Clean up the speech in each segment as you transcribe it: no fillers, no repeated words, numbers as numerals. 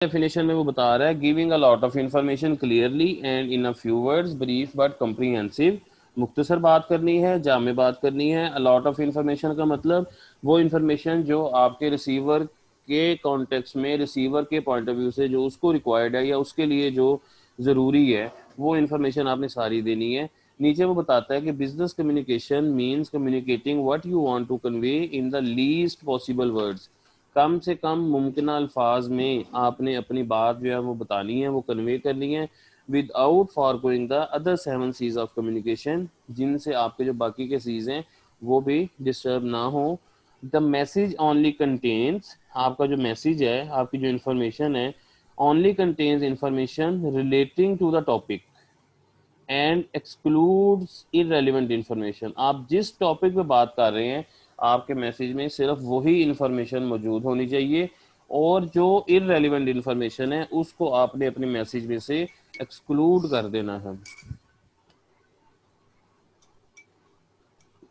Definition में वो बता रहा है giving a lot of information clearly and in a few words brief but comprehensive. मुख्तसर बात करनी है, जामे बात करनी है। अ लॉट ऑफ इंफॉर्मेशन का मतलब वो इंफॉर्मेशन जो आपके रिसीवर के कॉन्टेक्स्ट में, रिसीवर के पॉइंट ऑफ व्यू से जो उसको रिक्वायर्ड है या उसके लिए जो ज़रूरी है, वो इंफॉर्मेशन आपने सारी देनी है। नीचे वो बताता है कि business communication means communicating what you want to convey in the least possible words. कम से कम मुमकिन अल्फाज में आपने अपनी बात जो है वो बतानी है, वो कन्वे करनी है, without foregoing the other 7 Cs of communication, जिनसे आपके जो बाकी के सीज हैं वो भी डिस्टर्ब ना हो। द मैसेज ओनली कंटेन्स, आपका जो मैसेज है, आपकी जो इंफॉर्मेशन है, only contains information relating to the topic and excludes irrelevant information. आप जिस टॉपिक पे बात कर रहे हैं आपके मैसेज में सिर्फ वही इंफॉर्मेशन मौजूद होनी चाहिए, और जो इररेलेवेंट इंफॉर्मेशन है उसको आपने अपने मैसेज में से एक्सक्लूड कर देना है।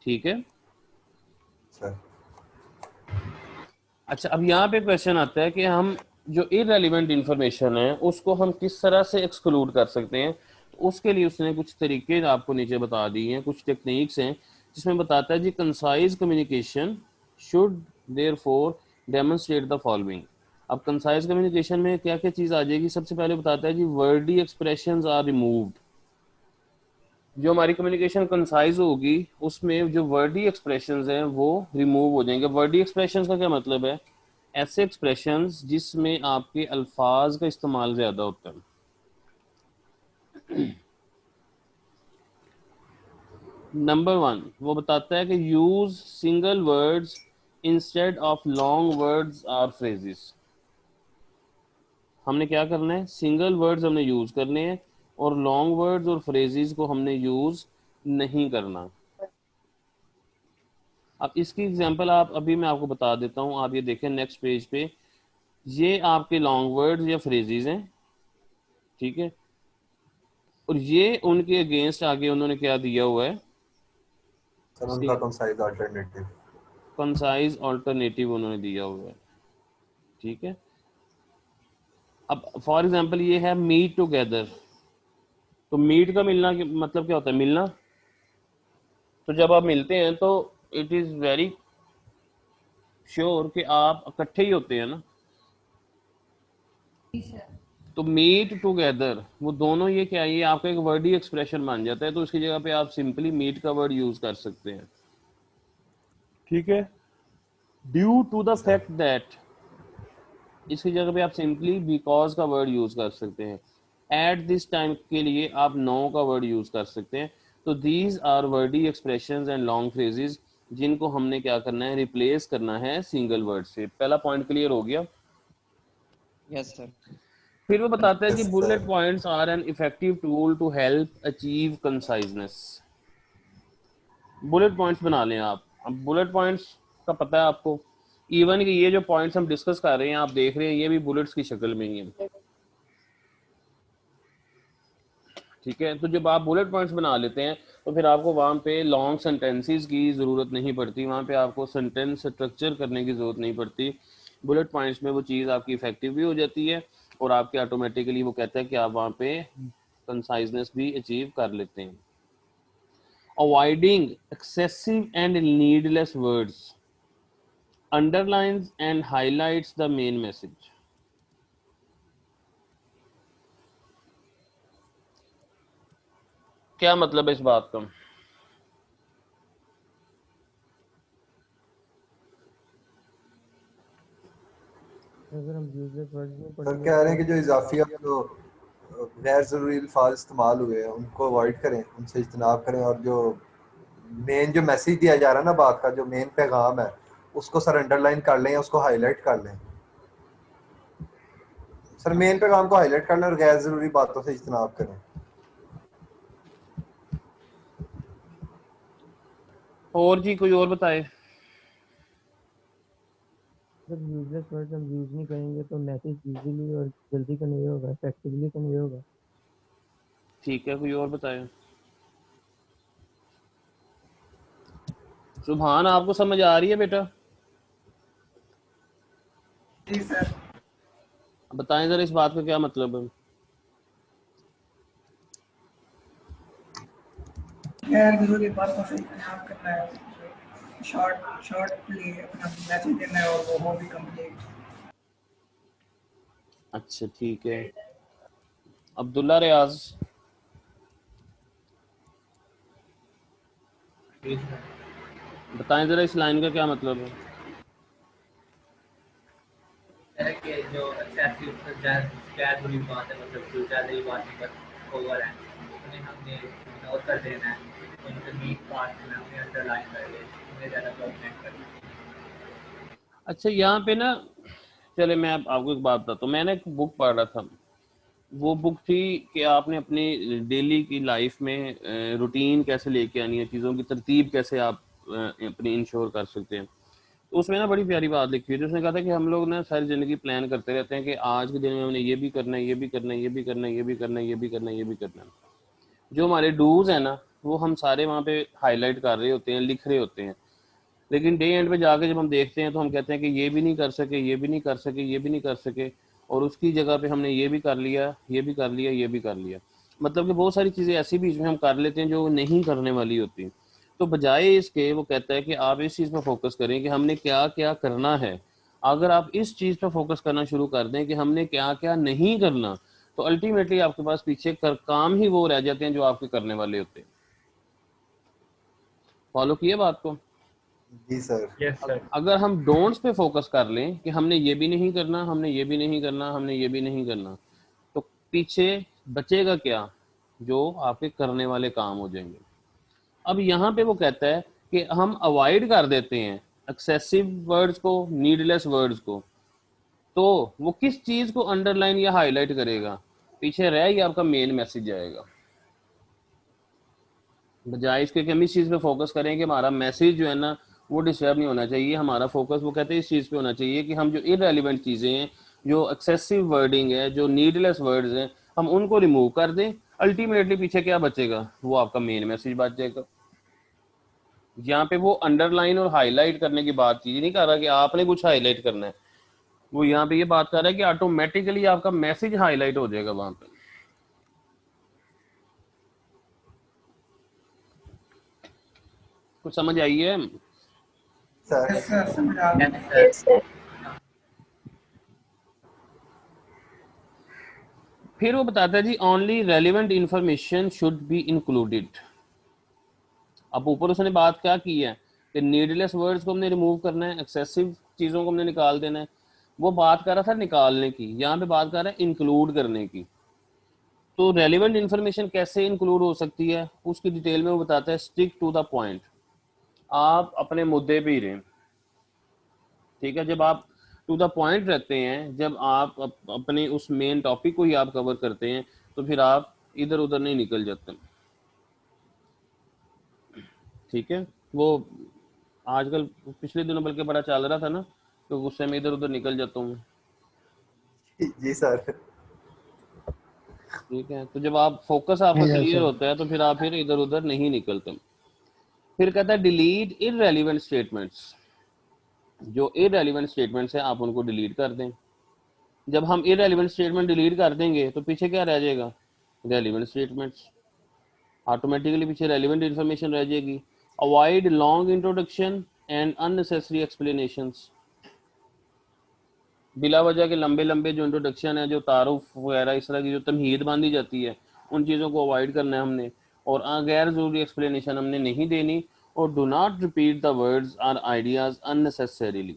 ठीक है। सर अच्छा, अब यहाँ पे क्वेश्चन आता है कि हम जो इररेलेवेंट इंफॉर्मेशन है उसको हम किस तरह से एक्सक्लूड कर सकते हैं। तो उसके लिए उसने कुछ तरीके आपको नीचे बता दिए हैं, कुछ टेक्निक्स हैं, जिसमें बताता है जी concise communication should therefore demonstrate the following. अब कंसाइज कम्युनिकेशन में क्या क्या चीज़ आ जाएगी। सबसे पहले बताता है जी वर्डी एक्सप्रेशंस आर रिमूव्ड। जो हमारी कम्युनिकेशन कंसाइज होगी उसमें जो वर्डी एक्सप्रेशंस हैं वो रिमूव हो जाएंगे। वर्डी एक्सप्रेशंस का क्या मतलब है? ऐसे एक्सप्रेशंस जिसमें आपके अल्फाज का इस्तेमाल ज़्यादा होता है। नंबर 1 वो बताता है कि use single words instead of long words और फ्रेजेस। हमने क्या करना है? सिंगल वर्ड्स हमने यूज करने हैं और लॉन्ग वर्ड्स और फ्रेजेस को हमने यूज नहीं करना। अब इसकी एग्जांपल आप अभी मैं आपको बता देता हूँ, आप ये देखें नेक्स्ट पेज पे। ये आपके लॉन्ग वर्ड्स या फ्रेजेस हैं, ठीक है, और ये उनके अगेंस्ट आगे उन्होंने क्या दिया हुआ है? सर उनका कंसाइज अल्टरनेटिव। कंसाइज ऑल्टरनेटिव उन्होंने दिया हुआ है। ठीक है। अब फॉर एग्जांपल ये है मीट टुगेदर। तो मीट का मिलना मतलब क्या होता है? मिलना। तो जब आप मिलते हैं तो इट इज वेरी श्योर कि आप इकट्ठे ही होते हैं ना। तो मीट टुगेदर वो दोनों ये क्या है? ये आपका एक वर्ड ही एक्सप्रेशन बन जाता है, तो उसकी जगह पे आप सिंपली मीट का वर्ड यूज कर सकते हैं। ठीक है। Due to the sir fact that, इसकी जगह पे आप सिंपली बिकॉज का वर्ड यूज कर सकते हैं। एट दिस टाइम के लिए आप नो का वर्ड यूज कर सकते हैं। तो these are wordy expressions and long phrases जिनको हमने क्या करना है? रिप्लेस करना है सिंगल वर्ड से। पहला पॉइंट क्लियर हो गया। Yes sir. फिर वो बताता है जी yes bullet sir. Points are an effective tool to help achieve conciseness. Bullet points बना लें आप। अब बुलेट पॉइंट्स का पता है आपको, इवन कि ये जो पॉइंट्स हम डिस्कस कर रहे हैं आप देख रहे हैं ये भी बुलेट्स की शक्ल में ही है। ठीक है। तो जब आप बुलेट पॉइंट्स बना लेते हैं तो फिर आपको वहाँ पे लॉन्ग सेंटेंसेस की ज़रूरत नहीं पड़ती, वहाँ पे आपको सेंटेंस स्ट्रक्चर करने की ज़रूरत नहीं पड़ती। बुलेट पॉइंट्स में वो चीज़ आपकी इफेक्टिव भी हो जाती है और आपके ऑटोमेटिकली वो कहता है कि आप वहाँ पे कंसाइजनेस भी अचीव कर लेते हैं। Avoiding excessive and needless words underlines and highlights the main message। क्या मतलब है इस बात का? अगर हम यूजलेस वर्ड्स नहीं सर पढ़ेंगे कह रहे तो हैं कि जो इजाफी और जो गैर ज़रूरी अल्फाज इस्तेमाल हुए हैं उनको अवॉइड करें, उनसे इज्तनाब करें, और जो मेन जो मैसेज दिया जा रहा है ना, बात का जो मेन पैगाम है, उसको सर अंडरलाइन कर लें या उसको हाईलाइट कर लें। सर मेन पैगाम को हाईलाइट कर लें और गैर ज़रूरी बातों से इज्तनाब करें। और जी कोई और बताए। जब यूजलेस वर्ड्स हम यूज नहीं करेंगे तो मैसेज इजीली और जल्दी कन्वे होगा, इफेक्टिवली कन्वे होगा। ठीक है, कोई और बताए। सुभान आपको समझ आ रही है बेटा? जी सर। बताएं जरा इस बात का क्या मतलब है। गैर जरूरी बातों से इज्तनाब करना है, शॉर्टली अपना मैसेज देना है और वो हो भी कंप्लीट। अच्छा ठीक है, अब्दुल्ला रियाज बताएं जरा इस लाइन का क्या मतलब है। कि जो एक्सेसिव गैर जरूरी बात है, मतलब जो ज़्यादा ही बात है बस ओवर है, उन्हें हमने इग्नोर कर देना है। उनके नीड पार्ट में हमने अंडरलाइन कर लिया, उन्हें ज़्यादा डॉक्यूमेंट कर दिया। अच्छा यहाँ पे ना, चले मैं आपको एक बात बताता हूँ। मैंने एक बुक पढ़ रहा था, वो बुक थी कि आपने अपनी डेली की लाइफ में रूटीन कैसे लेके आनी है, चीज़ों की तरतीब कैसे आप अपनी इंश्योर कर सकते हैं। तो उसमें ना बड़ी प्यारी बात लिखी हुई थी। उसने कहा था कि हम लोग ना सारी ज़िंदगी प्लान करते रहते हैं कि आज के दिन में हमने ये भी करना है, ये भी करना है, ये भी करना है, ये भी करना है, ये भी करना है, ये भी करना है। जो हमारे डूज है ना, वो हम सारे वहाँ पे हाईलाइट कर रहे होते हैं, लिख रहे होते हैं, लेकिन डे एंड पे जाके जब हम देखते हैं तो हम कहते हैं कि ये भी नहीं कर सके, ये भी नहीं कर सके, ये भी नहीं कर सके, और उसकी जगह पे हमने ये भी कर लिया, ये भी कर लिया, ये भी कर लिया। मतलब कि बहुत सारी चीज़ें ऐसी बीच में हम कर लेते हैं जो नहीं करने वाली होती। तो बजाय इसके वो कहता है कि आप इस चीज़ पर फोकस करें कि हमने क्या क्या करना है। अगर आप इस चीज़ पर फोकस करना शुरू कर दें कि हमने क्या क्या नहीं करना, तो अल्टीमेटली आपके पास पीछे काम ही वो रह जाते हैं जो आपके करने वाले होते हैं। फॉलो किए बात को। जी सर। Yes sir. अगर हम डोंट्स पे फोकस कर लें कि हमने ये भी नहीं करना, हमने ये भी नहीं करना, हमने ये भी नहीं करना, तो पीछे बचेगा क्या? जो आपके करने वाले काम हो जाएंगे। अब यहाँ पे वो कहता है कि हम अवॉइड कर देते हैं एक्सेसिव वर्ड्स को, नीडलेस वर्ड्स को। तो वो किस चीज को अंडरलाइन या हाईलाइट करेगा? पीछे रह या आपका मेन मैसेज जाएगा। बजाय इसके कि हम इस चीज़ पे फोकस करें कि हमारा मैसेज जो है ना वो डिस्टर्ब नहीं होना चाहिए, हमारा फोकस वो कहते हैं इस चीज़ पे होना चाहिए कि हम जो इररेलेवेंट चीज़ें हैं, जो एक्सेसिव वर्डिंग है, जो नीडलेस वर्ड्स हैं, हम उनको रिमूव कर दें। अल्टीमेटली पीछे क्या बचेगा? वो आपका मेन मैसेज बच जाएगा। यहाँ पे वो अंडरलाइन और हाईलाइट करने की बात की नहीं कर रहा कि आपने कुछ हाईलाइट करना है, वो यहाँ पे ये बात कर रहा है कि ऑटोमेटिकली आपका मैसेज हाईलाइट हो जाएगा वहां पे। कुछ समझ आई है? सर यस सर, समझ आ गया। Yes sir. फिर वो बताता है जी only relevant information should be included. अब ऊपर उसने बात क्या की है कि नीडलेस वर्ड्स को हमने रिमूव करना है, एक्सेसिव चीज़ों को हमने निकाल देना है। वो बात कर रहा था निकालने की, यहाँ पे बात कर रहा है इंक्लूड करने की। तो रेलिवेंट इन्फॉर्मेशन कैसे इंक्लूड हो सकती है उसकी डिटेल में वो बताता है। स्टिक टू द पॉइंट, आप अपने मुद्दे पे ही रहें। ठीक है, जब आप टू द पॉइंट रहते हैं, जब आप अपने उस मेन टॉपिक को ही आप कवर करते हैं, तो फिर आप इधर उधर नहीं निकल जाते। ठीक है, वो आजकल पिछले दिनों बल्कि बड़ा चल रहा था ना, तो गुस्से में इधर उधर निकल जाता हूँ। जी सर। ठीक है, तो जब आप फोकस आपका क्लियर होता है तो फिर आप फिर इधर उधर नहीं निकलते। फिर कहता है डिलीट इररेलेवेंट स्टेटमेंट्स। जो इररेलेवेंट स्टेटमेंट्स हैं आप उनको डिलीट कर दें। जब हम इररेलेवेंट स्टेटमेंट डिलीट कर देंगे तो पीछे क्या रह जाएगा? Relevant statements. ऑटोमेटिकली पीछे रेलिवेंट इंफॉर्मेशन रह जाएगी। Avoid long introduction and unnecessary explanations. बिला वजह के लंबे लंबे जो इंट्रोडक्शन है, जो तारुफ वगैरह इस तरह की जो तमहीद बांधी जाती है, उन चीज़ों को अवॉइड करना है हमने। और गैर ज़रूरी एक्सप्लेनेशन हमने नहीं देनी। और do not repeat the words और आइडियाज़ अननेसेसरीली।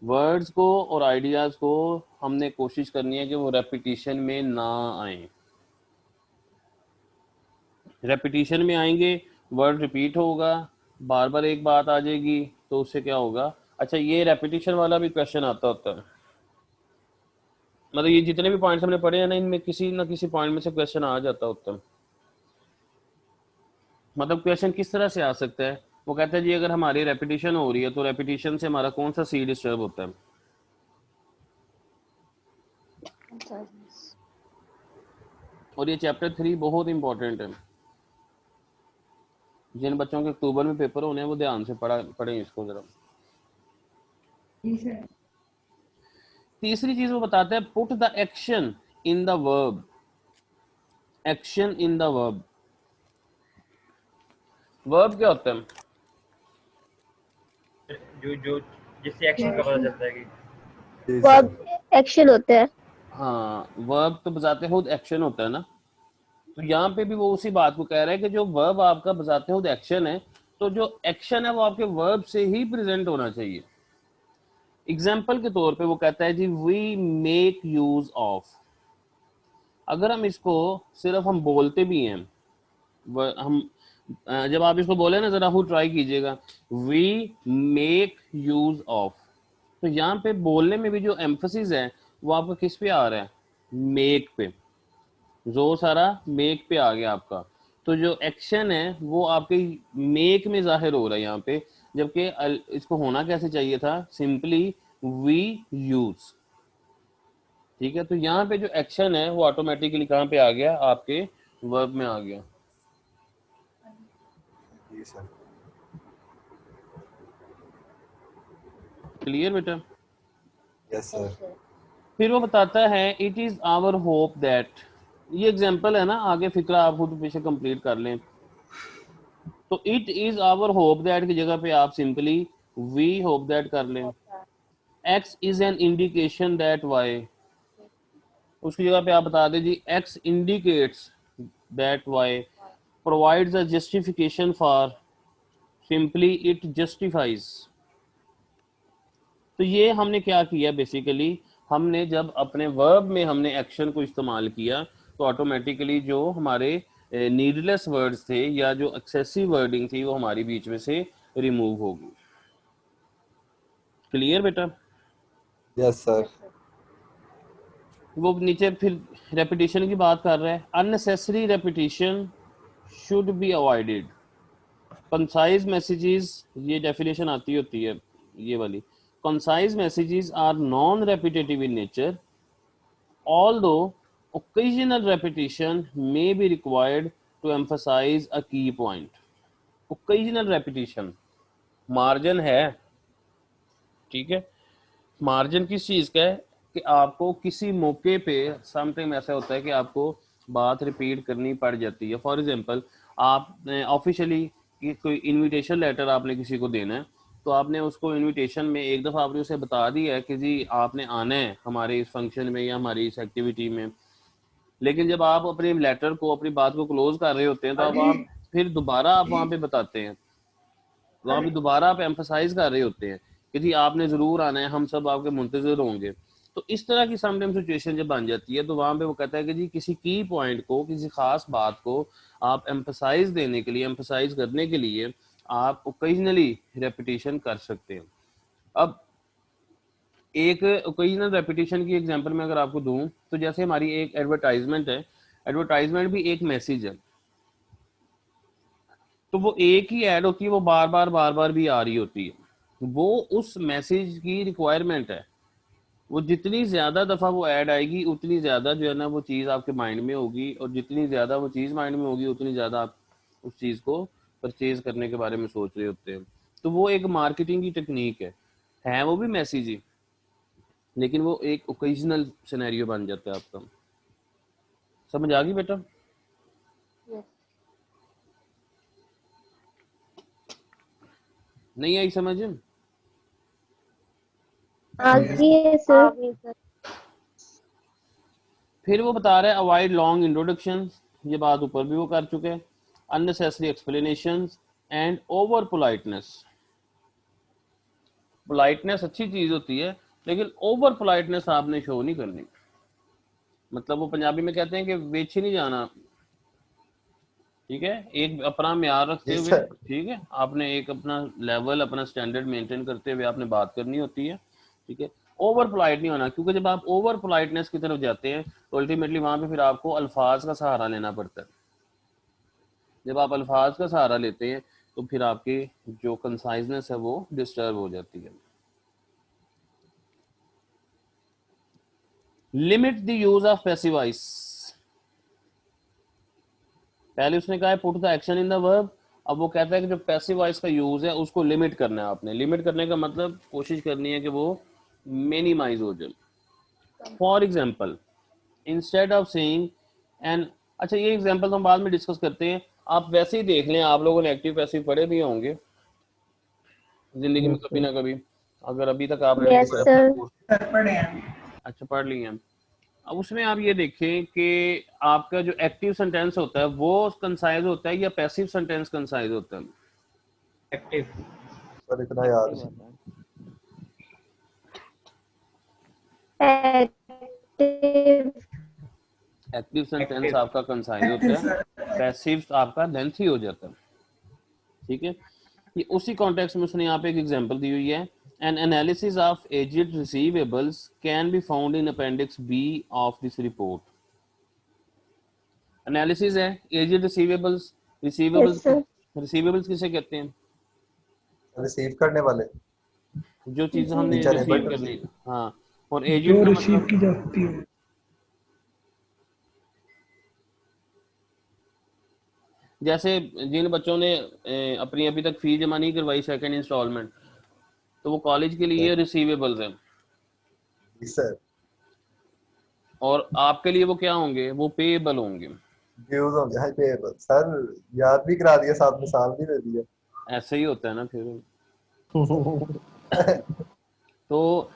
वर्ड्स को और आइडियाज़ को हमने कोशिश करनी है कि वो रेपिटिशन में ना आए। रेपिटिशन में आएंगे, वर्ड रिपीट होगा, बार बार एक बात आ जाएगी, तो उससे क्या होगा? अच्छा, ये रेपिटिशन वाला भी क्वेश्चन आता होता है। मतलब ये जितने भी पॉइंट्स हमने पढ़े हैं ना, इनमें किसी ना किसी पॉइंट में से क्वेश्चन आ जाता होता है। मतलब क्वेश्चन किस तरह से आ सकता है? वो कहता है जी अगर हमारी रेपिटिशन हो रही है तो रेपिटिशन से हमारा कौन सा सी डिस्टर्ब होता है? और ये चैप्टर 3 बहुत इंपॉर्टेंट है। जिन बच्चों के अक्टूबर में पेपर होने हैं वो ध्यान से पढ़ें इसको जरा। तीसरी चीज वो बताता है put the action in the verb, action in the verb. Verb क्या होता है? जो जो जिससे एक्शन का पता चलता है कि जी वर्ब सर। एक्शन होते हैं। हाँ, वर्ब तो बजाते खुद एक्शन होता है ना, तो यहाँ पे भी वो उसी बात को कह रहा है कि जो वर्ब आपका बजाते खुद एक्शन है, तो जो एक्शन है वो आपके वर्ब से ही प्रेजेंट होना चाहिए। एग्जाम्पल के तौर पे वो कहता है जी वी मेक यूज ऑफ। अगर हम इसको सिर्फ हम बोलते भी हैं, हम जब आप इसको बोले ना, जरा खुद ट्राई कीजिएगा, वी मेक यूज ऑफ, तो यहाँ पे बोलने में भी जो एम्फोसिस है वो आपका किस पे आ रहा है? मेक पे, जो सारा मेक पे आ गया आपका। तो जो एक्शन है वो आपके मेक में जाहिर हो रहा है यहाँ पे, जबकि इसको होना कैसे चाहिए था? Simply we use. ठीक है, तो यहाँ पे जो एक्शन है वो ऑटोमेटिकली कहाँ पे आ गया? आपके वर्ब में आ गया। जी सर। क्लियर बेटा? Yes sir. फिर वो बताता है it is our hope that, ये एग्जांपल है ना, आगे फिक्रा आप खुद पीछे कंप्लीट कर लें। तो it is our hope that की जगह पे आप सिंपली वी होप दैट कर लें। X is an indication that y, उसकी जगह पे आप बता दें जी x indicates that y, provides a justification for, simply it justifies. तो ये हमने क्या किया बेसिकली, हमने जब अपने वर्ब में हमने एक्शन को इस्तेमाल किया तो ऑटोमेटिकली जो हमारे नीडलेस वर्ड्स थे या जो एक्सेसिव वर्डिंग थी वो हमारी बीच में से रिमूव होगी। क्लियर बेटा? Yes sir. वो नीचे फिर रेपिटेशन की बात कर रहा है, unnecessary repetition should be avoided. Concise messages, ये डेफिनेशन आती होती है ये वाली, concise messages are non repetitive in nature although occasional repetition may be required to emphasize a key point। occasional repetition margin है, ठीक है, मार्जिन किस चीज का है कि आपको किसी मौके पे समटाइम ऐसा होता है कि आपको बात रिपीट करनी पड़ जाती है। फॉर एग्जांपल आप ऑफिशियली कोई इनविटेशन लेटर आपने किसी को देना है, तो आपने उसको इनविटेशन में एक दफ़ा आपने उसे बता दिया है कि जी आपने आना है हमारे इस फंक्शन में या हमारी इस एक्टिविटी में, लेकिन जब आप अपने लेटर को, अपनी बात को क्लोज कर रहे होते हैं तो अब आप फिर दोबारा आप वहाँ पे बताते हैं, वहाँ पे दोबारा आप एम्फसाइज कर रहे होते हैं कि जी आपने ज़रूर आना है, हम सब आपके मुंतज़िर होंगे। तो इस तरह की समटाइम सिचुएशन जब बन जाती है तो वहाँ पे वो कहता है कि जी किसी की पॉइंट को, किसी खास बात को आप एम्फसाइज देने के लिए, एम्फसाइज करने के लिए आप ओकेजनली रेपिटेशन कर सकते हैं। अब एक ओकेजनल रेपिटेशन की एग्जांपल में अगर आपको दूं तो जैसे हमारी एक एडवर्टाइजमेंट है, एडवर्टाइजमेंट भी एक मैसेज है, तो वो एक ही ऐड होती है, वो बार बार भी आ रही होती है, वो उस मैसेज की रिक्वायरमेंट है। वो जितनी ज्यादा दफा वो ऐड आएगी उतनी ज्यादा जो है ना वो चीज आपके माइंड में होगी, और जितनी ज्यादा वो चीज माइंड में होगी उतनी ज्यादा आप उस चीज को परचेज करने के बारे में सोच रहे होते हैं। तो वो एक मार्केटिंग की टेक्निक है वो भी मैसेज ही, लेकिन वो एक ओकेजनल सिनेरियो बन जाता है आपका। समझ आ गई बेटा? नहीं आई समझ? आगे सर। फिर वो बता रहा है अवॉइड लॉन्ग इंट्रोडक्शन, ये बात ऊपर भी वो कर चुके हैं, unnecessary explanations and over politeness. Politeness अच्छी चीज होती है लेकिन ओवर पोलाइटनेस आपने शो नहीं करनी। मतलब वो पंजाबी में कहते हैं कि बेच ही नहीं जाना, ठीक है, एक अपना म्यार रखते जी हुए, सर। ठीक है, आपने एक अपना लेवल, अपना स्टैंडर्ड मेंटेन करते हुए आपने बात करनी होती है, ठीक है। ओवर पोलाइट नहीं होना, क्योंकि जब आप ओवर पोलाइटनेस की तरफ जाते हैं तो अल्टीमेटली वहां पे फिर आपको अल्फाज का सहारा लेना पड़ता है। जब आप अल्फाज का सहारा लेते हैं तो फिर आपकी जो कंसाइजनेस है वो डिस्टर्ब हो जाती है। Limit the use of passive voice, पहले उसने कहा है put the action in the verb, अब वो कहता है कि जो पैसिव वॉइस का यूज है उसको लिमिट करना है आपने। लिमिट करने का मतलब कोशिश करनी है कि वो मिनिमाइज हो जाए। For example instead of saying and, अच्छा ये एग्जाम्पल हम बाद में डिस्कस करते हैं, आप वैसे ही देख लें, आप लोगों ने एक्टिव पैसिव पढ़े भी होंगे जिंदगी में Yes, कभी sir. ना कभी, अगर अभी तक आप Yes, एक्टिव, sir. सर पढ़े हैं। अच्छा पढ़ लिए हैं। अब उसमें आप ये देखें कि आपका जो एक्टिव सेंटेंस होता है वो कंसाइज होता है या पैसिव सेंटेंस कंसाइज होता है? एक्टिव। सर इतना याद Active नहीं। आता है. Active. Active sentence Active. आपका कंसाइज होता एक्टिव है, सर। पैसिव आपका लेंथी हो जाता है। ठीक है, ये उसी कॉन्टेक्स्ट में उसने यहाँ पे एक एग्जांपल दी हुई है, an analysis of aged receivables can be found in appendix B of this report. Analysis है aged receivables, Yes, sir. Receivables किसे कहते हैं? रिसीव करने वाले जो चीज़ हमने Which are receive able to करनी, receive. हाँ, और जो एजेड का रिसीव मतलब की जाती है। जैसे जिन बच्चों ने अपनी अभी तक फी जमा नहीं करवाई सेकंड इंस्टॉलमेंट, तो वो कॉलेज के लिए रिसीवेबल्स हैं, जी सर। और आपके लिए वो क्या होंगे? वो पेएबल होंगे। ड्यूज होंगे, हाई पेएबल। सर याद भी करा दिया, साथ मिसाल भी दे दिया। ऐसे ही होता है ना फिर। तो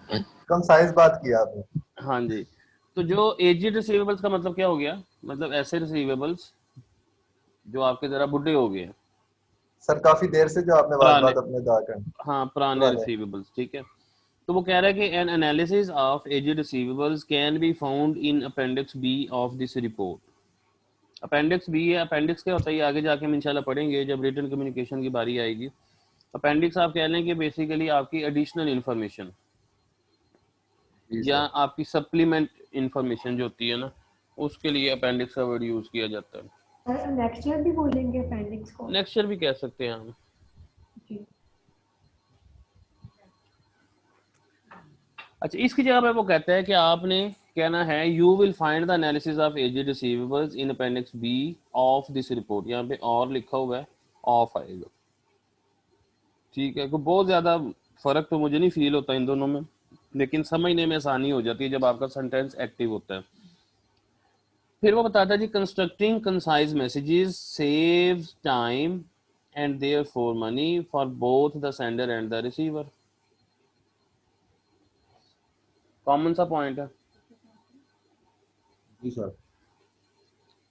कंसाइज बात की आपने। हाँ जी, तो जो एजेड रिसीवेबल्स का मतलब क्या हो गया? मतलब ऐसे रिसीवेबल्स जो आपके जरा बुढ़े हो गए, सर काफी देर से जो आपने पुराने, बात अपने अदा कर हाँ पुराने पुराने। रिसीवेबल्स। ठीक है, तो वो कह रहा है कि an analysis of aged receivables can be found in appendix B of this report. Appendix B है, अपेंडिक्स क्या होता है ये आगे जाके हम इंशाल्लाह पढ़ेंगे जब रिटन कम्युनिकेशन की बारी आएगी। अपेंडिक्स आप कह लें कि बेसिकली आपकी एडिशनल इंफॉर्मेशन जी या सर। आपकी सप्लीमेंट इंफॉर्मेशन जो होती है ना, उसके लिए अपेंडिक्स का वर्ड यूज किया जाता है। नेक्स्ट ईयर भी बोलेंगे अपेंडिक्स को? नेक्स्ट ईयर भी कह सकते हैं हम। जी। अच्छा, इसकी जगह पे वो कहता है कि आपने कहना है you will find the analysis of aged receivables in appendix B of this report. यहाँ पे और लिखा हुआ है, ऑफ आएगा। ठीक है, कोई बहुत ज्यादा फर्क तो मुझे नहीं फील होता इन दोनों में, लेकिन समझने में आसानी हो जाती है जब आपका सेंटेंस एक्टिव होता है। फिर वो बताता है जी constructing concise messages saves time and therefore money for both the sender and the receiver. Common सा पॉइंट है। जी सर।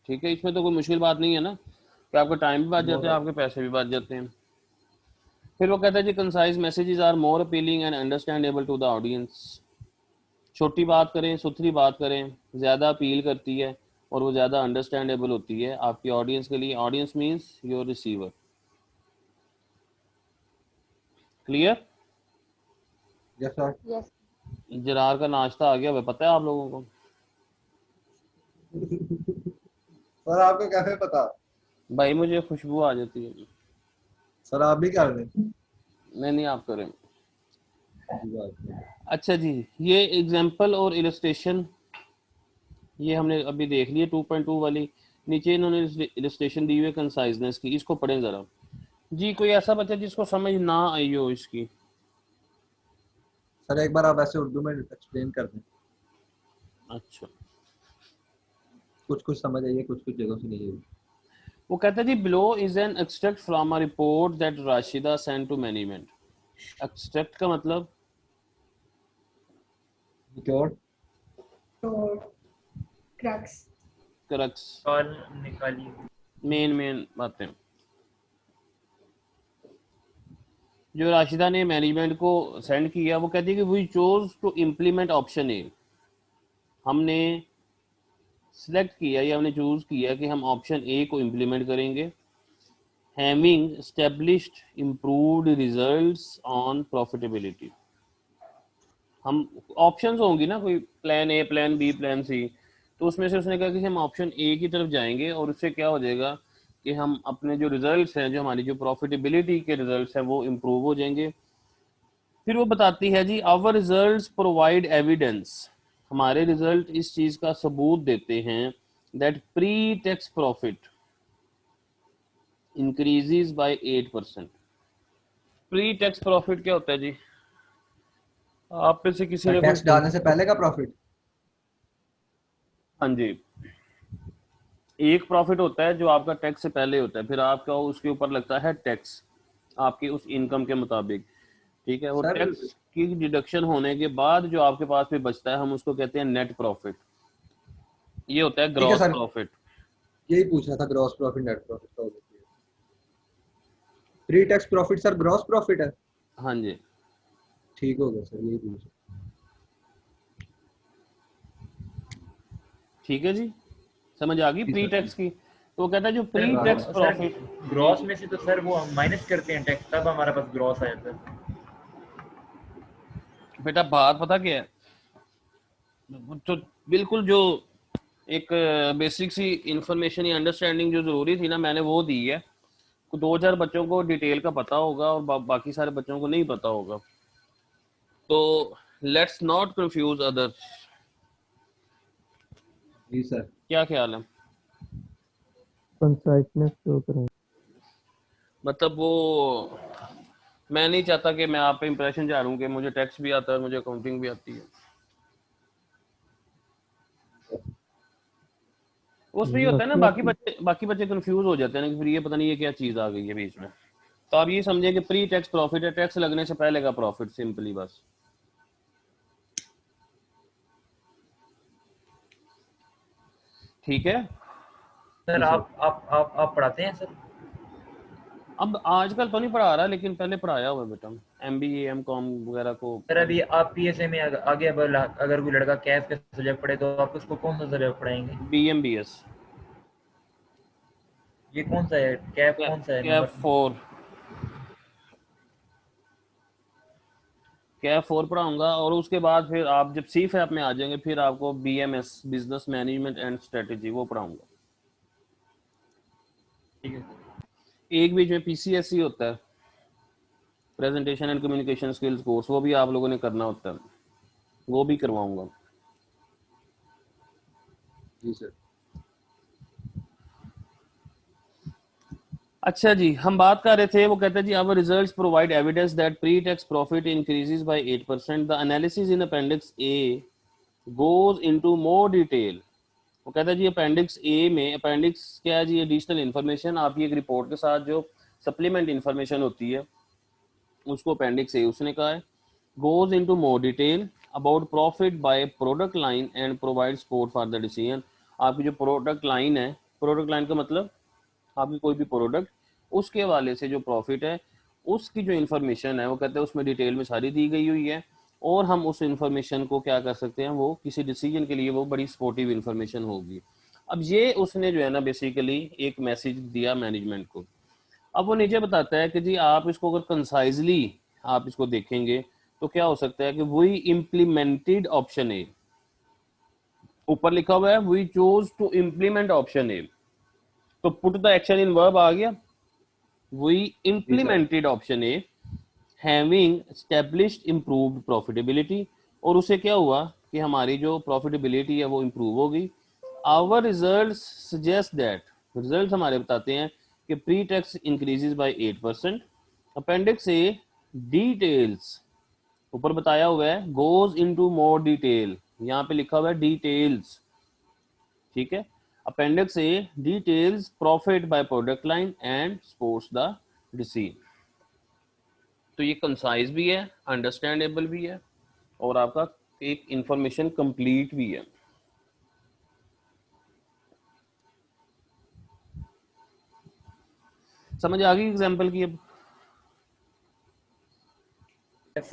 ठीक है, इसमें तो कोई मुश्किल बात नहीं है ना कि आपका टाइम भी बच जाता है, आपके पैसे भी बच जाते हैं। फिर वो कहता है जी concise messages are more appealing and understandable to the audience. छोटी बात करें, सुथरी बात करें, ज़्यादा अपील करती है और वो ज़्यादा अंडरस्टैंडेबल होती है आपकी ऑडियंस के लिए। Audience means your receiver. Clear? Yes sir. Yes. जरार का नाश्ता आ गया हुआ, पता है आप लोगों को? सर आपको कैसे पता? भाई मुझे खुशबू आ जाती है। सर आप भी कर रहे हैं? नहीं आप करें। अच्छा जी, ये एग्जाम्पल और इलस्ट्रेशन ये हमने अभी देख लिया 2.2 वाली। नीचे इन्होंने इलस्ट्रेशन दी हुई है कंसाइजनेस की, इसको पढ़ें जरा जी। कोई ऐसा बच्चा जिसको समझ ना आई हो इसकी? सर एक बार आप ऐसे उर्दू में एक्सप्लेन कर दें। अच्छा, कुछ समझ आइए, कुछ जगहों से नहीं आई। वो कहता है जी below is an extract from a report that Rashida send to management. Extract का मतलब निचोड़। तो क्रक्स। क्रक्स, और निकालिए। मेन बातें जो राशिदा ने मैनेजमेंट को सेंड किया। वो कहती है कि we chose to implement option A. हमने सिलेक्ट किया या हमने चूज किया कि हम ऑप्शन ए को इम्प्लीमेंट करेंगे। Having established improved results on profitability. हम ऑप्शंस होंगी ना, कोई plan A, plan B, plan C, तो उसमें से उसने कहा कि हम ऑप्शन ए की तरफ जाएंगे और उससे क्या हो जाएगा कि हम अपने जो रिजल्ट्स हैं, जो हमारी जो प्रॉफिटेबिलिटी के रिजल्ट्स हैं, वो इम्प्रूव हो जाएंगे। फिर वो बताती है जी आवर रिजल्ट्स प्रोवाइड एविडेंस। हमारे रिजल्ट इस चीज़ का सबूत देते हैं that pre tax profit increases by 8%। Pre tax profit क्या होता है जी? आप में से किसी ने टैक्स डालने से पहले का प्रॉफिट? हाँ जी, एक प्रॉफिट होता है जो आपका टैक्स से पहले होता है, फिर आपका उसके ऊपर लगता है टैक्स आपकी उस इनकम के मुताबिक, ठीक है। वो सर टैक्स की डिडक्शन होने के बाद जो आपके पास भी बचता है हम उसको कहते हैं नेट प्रॉफिट। ये होता है ठीक है ग्रॉस सर, प्रॉफिट। यही पूछना था, ग्रॉस प्रॉफिट नेट प्रॉफिट का होती है। Pre tax profit sir gross profit है? हाँ जी, ठीक हो गया सर, यही पूछना। ठीक है जी, समझ आ गई जी प्री सर, टैक्स की। तो वो कहता है जो प्री हाँ टैक्स हाँ। सर प्रॉफिट, ग्रॉस में से तो सर वो हम माइनस करते हैं टैक्स, तब हमारे पास ग्रॉस आ जाता है। बेटा बात पता क्या है, तो बिल्कुल जो एक बेसिक सी इंफॉर्मेशन या अंडरस्टैंडिंग जो जरूरी थी ना, मैंने वो दी है। 2000 बच्चों को डिटेल का पता होगा और बाकी सारे बच्चों को नहीं पता होगा, तो लेट्स नॉट कंफ्यूज अदर्स। जी सर। क्या ख्याल है? कंसाइसनेस शो करें। मतलब वो मैं नहीं चाहता कि मैं आप पे इंप्रेशन जा रहा हूँ कि मुझे टैक्स भी आता है, मुझे अकाउंटिंग भी आती है। उसमें ये होता है ना, बाकी बच्चे कंफ्यूज हो जाते हैं ना कि फिर ये पता नहीं ये क्या चीज आ गई है बीच में। तो आप ये समझे कि प्री टैक्स प्रॉफिट है टैक्स लगने से पहले का प्रॉफिट, सिंपली बस। ठीक है। सर आप पढ़ाते हैं सर? अब आजकल तो नहीं पढ़ा रहा, लेकिन पहले पढ़ाया हुआ है बेटा, MBA M.Com वगैरह को। सर अभी आप PSA में आगे अगर कोई लड़का कैफ का सब्जेक्ट पढ़े तो आप उसको कौन सा सब्जेक्ट पढ़ाएंगे? BMBS ये कौन सा है कैफ, कौन सा है कैफ नंबर? 4, कैफ 4 पढ़ाऊंगा। और उसके बाद फिर आप जब CFAP में आ जाएंगे फिर आपको BMS business management and strategy वो पढ़ाऊंगा। ठीक है। एक बीच में PCSE होता है, presentation and communication skills course, वो भी आप लोगों ने करना होता है, वो भी करवाऊंगा। जी सर। अच्छा जी, हम बात कर रहे थे, वो कहते हैं जी our results provide evidence that pre tax profit increases by 8%। The analysis in appendix A goes into more detail. वो कहता है जी अपेंडिक्स ए में, अपेंडिक्स क्या है जी? एडिशनल इन्फॉर्मेशन आपकी एक रिपोर्ट के साथ जो सप्लीमेंट इन्फॉर्मेशन होती है उसको अपेंडिक्स ए उसने कहा है। Goes into more detail about profit by product line and provide support for the decision. आपकी जो प्रोडक्ट लाइन है, प्रोडक्ट लाइन का मतलब आपकी कोई भी प्रोडक्ट, उसके हवाले से जो प्रॉफिट है उसकी जो इन्फॉर्मेशन है वो कहते हैं उसमें डिटेल में सारी दी गई हुई है। और हम उस इन्फॉर्मेशन को क्या कर सकते हैं, वो किसी डिसीजन के लिए वो बड़ी सपोर्टिव इन्फॉर्मेशन होगी। अब ये उसने जो है ना बेसिकली एक मैसेज दिया मैनेजमेंट को। अब वो नीचे बताता है कि जी आप इसको अगर कंसाइजली आप इसको देखेंगे तो क्या हो सकता है कि वही इम्प्लीमेंटेड ऑप्शन ए, ऊपर लिखा हुआ है we chose to implement option A, तो put the action in verb आ गया, we implemented option A having established improved profitability. और उससे क्या हुआ कि हमारी जो प्रॉफिटेबिलिटी है वो इम्प्रूव हो गई। Our result suggest that, result हमारे बताते हैं कि pre tax increases by 8%। Appendix A details, ऊपर बताया हुआ है गोज इनटू मोर डिटेल, यहाँ पे लिखा हुआ है डिटेल्स, ठीक है। Appendix A details profit by product line and supports the decision. तो ये कंसाइज भी है, अंडरस्टैंडेबल भी है, और आपका एक इंफॉर्मेशन कंप्लीट भी है। समझ आ गई एग्जांपल की? Yes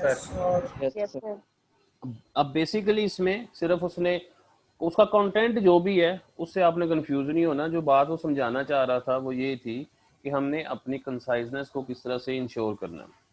sir. अब बेसिकली इसमें सिर्फ उसने उसका कंटेंट जो भी है उससे आपने कंफ्यूज नहीं होना। जो बात वो समझाना चाह रहा था वो ये थी कि हमने अपनी कंसाइजनेस को किस तरह से इंश्योर करना है।